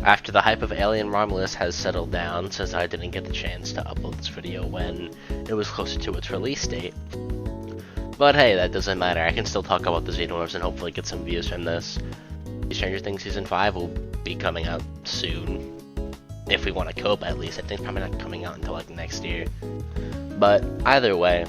After the hype of Alien Romulus has settled down, since I didn't get the chance to upload this video when it was closer to its release date. But hey, that doesn't matter, I can still talk about the Xenomorphs and hopefully get some views from this. Stranger Things Season 5 will be coming out soon. If we want to cope, at least. I think probably not coming out until like next year. But either way,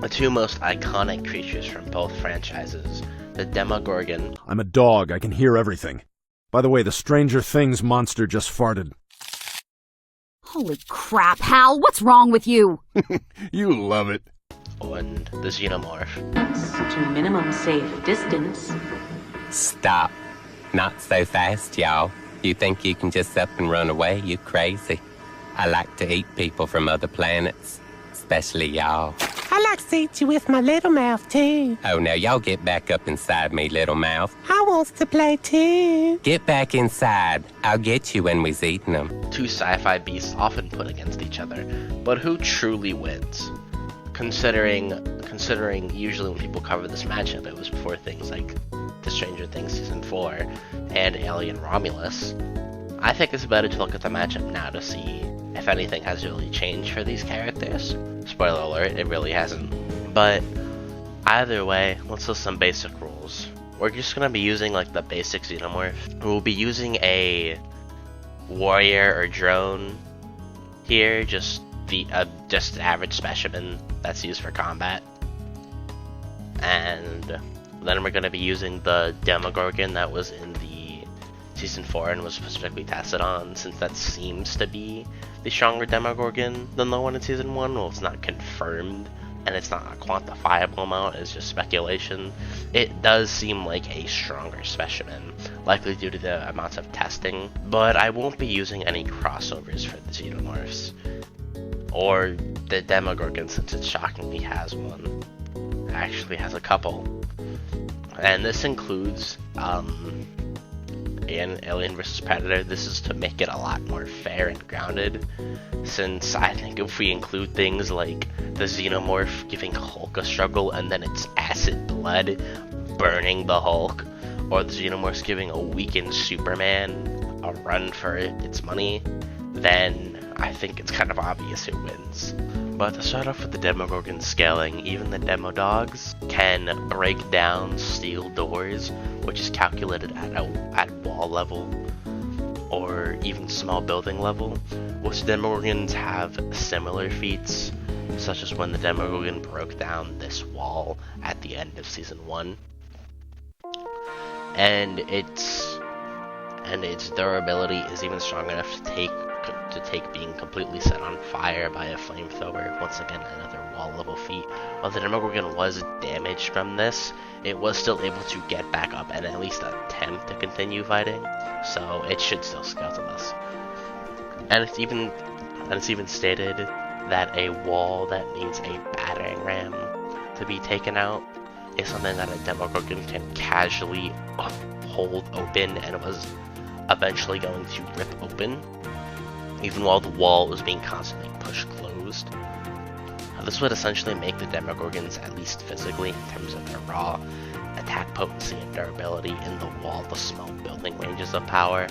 the two most iconic creatures from both franchises, the Demogorgon. I'm a dog, I can hear everything. By the way, the Stranger Things monster just farted. Holy crap, Hal, what's wrong with you? You love it. And the Xenomorph. To minimum safe distance. Stop. Not so fast, y'all. You think you can just up and run away? You crazy. I like to eat people from other planets. Especially y'all. I like to eat you with my little mouth, too. Oh, now y'all get back up inside me, little mouth. I wants to play, too. Get back inside. I'll get you when we's eating them. Two sci-fi beasts often put against each other, but who truly wins? Considering usually when people cover this matchup, it was before things like the Stranger Things Season 4 and Alien Romulus. I think it's better to look at the matchup now to see if anything has really changed for these characters. Spoiler alert, it really hasn't. But either way, let's list some basic rules. We're just going to be using like the basic Xenomorph. We'll be using a warrior or drone here, just an average specimen that's used for combat. And then we're going to be using the Demogorgon that was in the Season 4 and was specifically tested on, since that seems to be the stronger Demogorgon than the one in Season 1. Well, it's not confirmed, and it's not a quantifiable amount, it's just speculation. It does seem like a stronger specimen, likely due to the amounts of testing, but I won't be using any crossovers for the Xenomorphs. Or the Demogorgon, since it shockingly has one. It actually has a couple. And this includes Alien vs. Predator. This is to make it a lot more fair and grounded, since I think if we include things like the Xenomorph giving Hulk a struggle and then its acid blood burning the Hulk, or the Xenomorphs giving a weakened Superman a run for its money, then I think it's kind of obvious who wins. But to start off with the Demogorgon scaling, even the Demo Dogs can break down steel doors, which is calculated at wall level, or even small building level, which Demogorgons have similar feats, such as when the Demogorgon broke down this wall at the end of Season 1. And its durability is even strong enough to take being completely set on fire by a flamethrower. Once again, another wall level feat. While the Demogorgon was damaged from this, it was still able to get back up and at least attempt to continue fighting, so it should still scale to this. And it's even stated that a wall that needs a battering ram to be taken out is something that a Demogorgon can casually hold open and was eventually going to rip open, even while the wall was being constantly pushed closed. This would essentially make the Demogorgons, at least physically, in terms of their raw attack potency and durability, in the wall to small building ranges of power.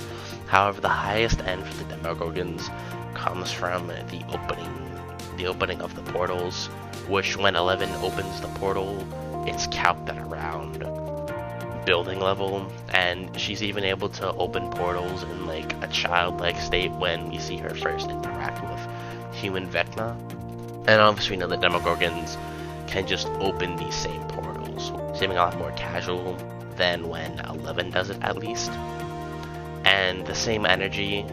However, the highest end for the Demogorgons comes from the opening of the portals, which when 11 opens the portal, it's capped at around building level, and she's even able to open portals in like a childlike state when we see her first interact with human Vecna. And obviously we know that Demogorgons can just open these same portals, seeming a lot more casual than when 11 does it, at least. And the same energy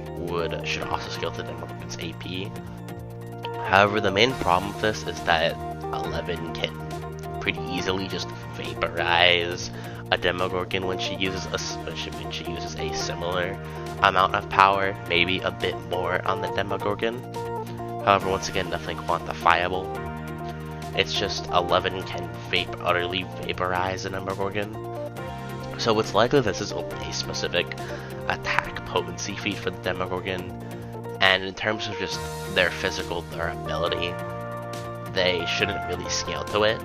should also scale to Demogorgon's AP. However, the main problem with this is that 11 can pretty easily just vaporize a Demogorgon when she uses a similar amount of power, maybe a bit more on the Demogorgon. However, once again, nothing quantifiable. It's just 11 can utterly vaporize a Demogorgon. So it's likely this is only a specific attack potency feat for the Demogorgon, and in terms of just their physical durability, they shouldn't really scale to it,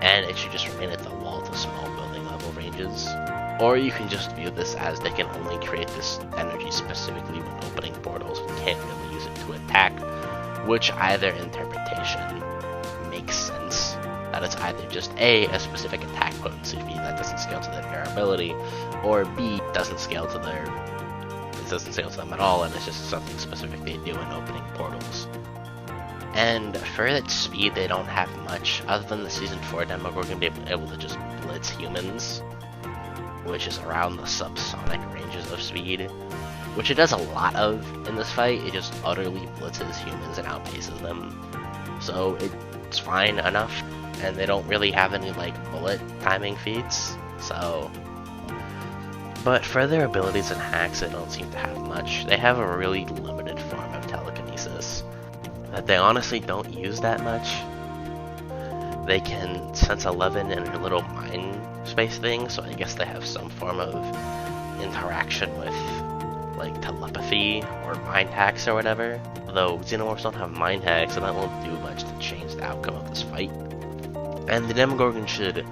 and it should just remain at the wall to small building level ranges. Or you can just view this as they can only create this energy specifically when opening portals and can't really use it to attack, which either interpretation makes sense. That it's either just A, a specific attack potency feat that doesn't scale to their durability, or B, doesn't scale to them at all, and it's just something specific they do in opening portals. And for its speed, they don't have much, other than the Season 4 Demogorgon being able to just blitz humans, which is around the subsonic ranges of speed, which it does a lot of in this fight. It just utterly blitzes humans and outpaces them. So it's fine enough, and they don't really have any like bullet timing feats, so... But for their abilities and hacks, they don't seem to have much. They have a really limited form of telekinesis that they honestly don't use that much. They can sense 11 in her little mind space thing, so I guess they have some form of interaction with like telepathy or mind hacks or whatever. Although Xenomorphs don't have mind hacks, so that won't do much to change the outcome of this fight. And the Demogorgon should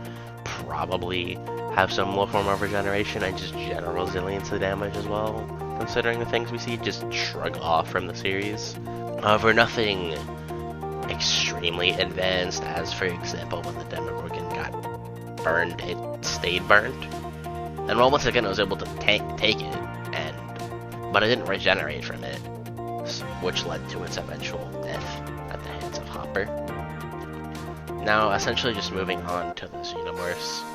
probably have some low form of regeneration and just general resilience to damage as well, considering the things we see just shrug off from the series. However, nothing extremely advanced, as for example when the Demogorgon got burned, it stayed burnt. And while once again it was able to take it, but it didn't regenerate from it, which led to its eventual death at the hands of Hopper. Now, essentially just moving on to the Xenomorphs,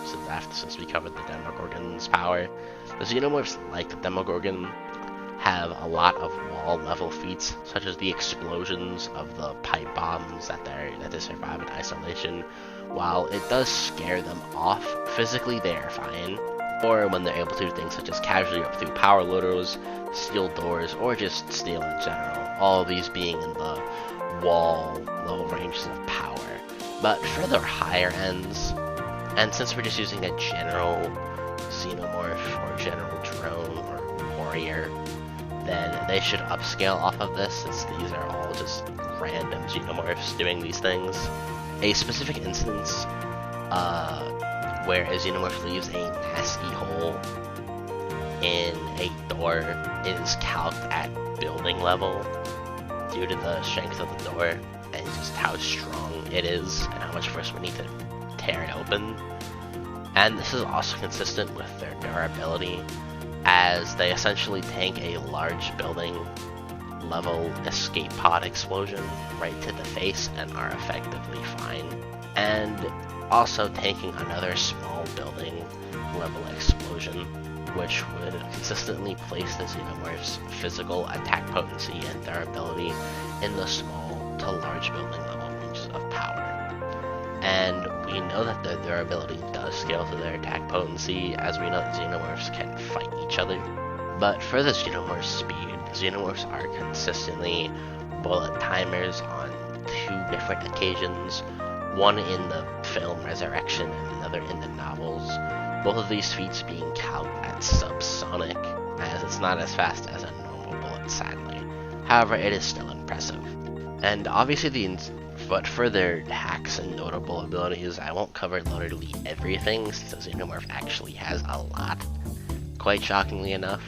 since we covered the Demogorgon's power. The Xenomorphs, like the Demogorgon, have a lot of wall-level feats, such as the explosions of the pipe bombs that they survive in isolation. While it does scare them off, physically they are fine. Or when they're able to do things such as casually rip through power loaders, steal doors, or just steal in general. All of these being in the wall-level ranges of power. But for their higher ends, and since we're just using a general Xenomorph or general drone or warrior, then they should upscale off of this, since these are all just random Xenomorphs doing these things. A specific instance where a Xenomorph leaves a nasty hole in a door is calced at building level due to the strength of the door and just how strong it is and how much force we need to tear it open. And this is also consistent with their durability, as they essentially tank a large building level escape pod explosion right to the face and are effectively fine. And also tanking another small building level explosion, which would consistently place the Xenomorph's physical attack potency and durability in the small to large building level ranges of power. And we know that their durability does scale to their attack potency, as we know that Xenomorphs can fight each other. But for the Xenomorph's speed, Xenomorphs are consistently bullet timers on 2 different occasions, one in the film Resurrection and another in the novels. Both of these feats being calced at subsonic, as it's not as fast as a normal bullet, sadly. However, it is still impressive. And obviously but for their hacks and notable abilities, I won't cover literally everything, since the Xenomorph actually has a lot, quite shockingly enough.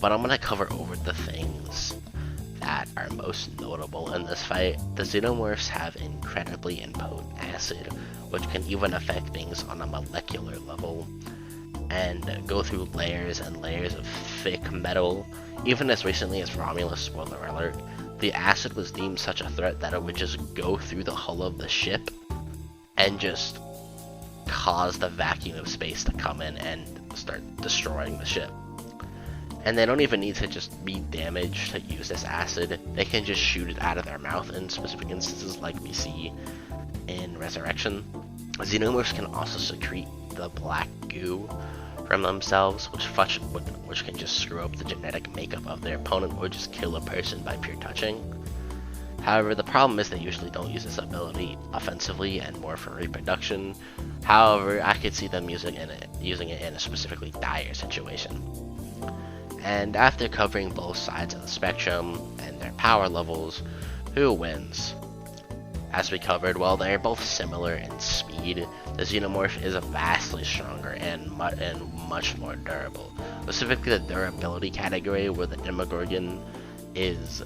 But I'm going to cover over the things that are most notable in this fight. The Xenomorphs have incredibly impotent acid, which can even affect things on a molecular level, and go through layers and layers of thick metal. Even as recently as Romulus, spoiler alert, the acid was deemed such a threat that it would just go through the hull of the ship and just cause the vacuum of space to come in and start destroying the ship. And they don't even need to just be damaged to use this acid. They can just shoot it out of their mouth in specific instances, like we see in Resurrection. Xenomorphs can also secrete the black goo from themselves, which can just screw up the genetic makeup of their opponent or just kill a person by pure touching. However, the problem is they usually don't use this ability offensively and more for reproduction. However, I could see them using it in a specifically dire situation. And after covering both sides of the spectrum and their power levels, who wins? As we covered, while they're both similar in speed, the Xenomorph is vastly stronger and much more durable. Specifically the durability category, where the Demogorgon is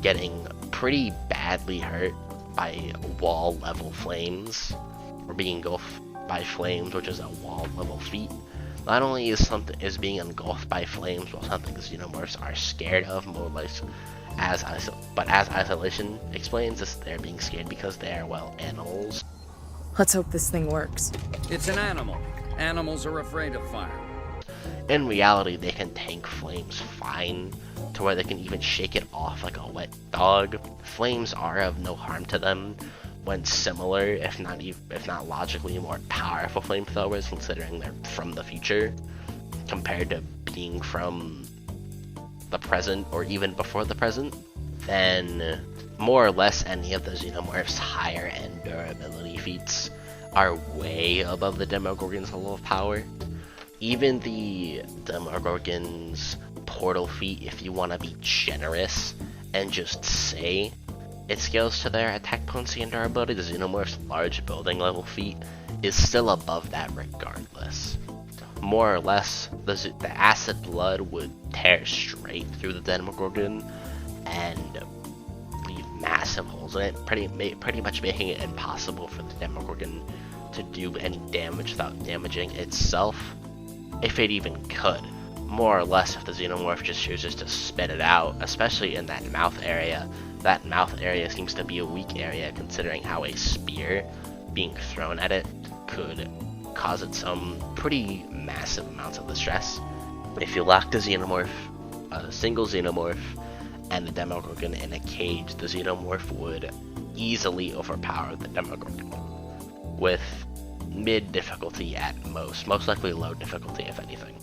getting pretty badly hurt by wall level flames, or being engulfed by flames, which is a wall level feat. Not only is being engulfed by flames while something the Xenomorphs are scared of, more or less, as Isolation explains, they're being scared because they are, well, animals. Let's hope this thing works. It's an animal. Animals are afraid of fire. In reality, they can tank flames fine, to where they can even shake it off like a wet dog. Flames are of no harm to them when similar, if not logically more powerful flamethrowers, considering they're from the future, compared to being from the present or even before the present. Then more or less any of the Xenomorph's higher end durability feats are way above the Demogorgon's level of power. Even the Demogorgon's portal feat, if you want to be generous and just say it scales to their attack potency and durability, the Xenomorph's large building level feat is still above that regardless. More or less, the acid blood would tear straight through the Demogorgon and leave massive holes in it, pretty much making it impossible for the Demogorgon to do any damage without damaging itself, if it even could. More or less, if the Xenomorph just chooses to spit it out, especially in that mouth area. That mouth area seems to be a weak area, considering how a spear being thrown at it could cause it some pretty massive amounts of distress. If you locked a single Xenomorph, and the Demogorgon in a cage, the Xenomorph would easily overpower the Demogorgon, with mid difficulty at most likely low difficulty if anything.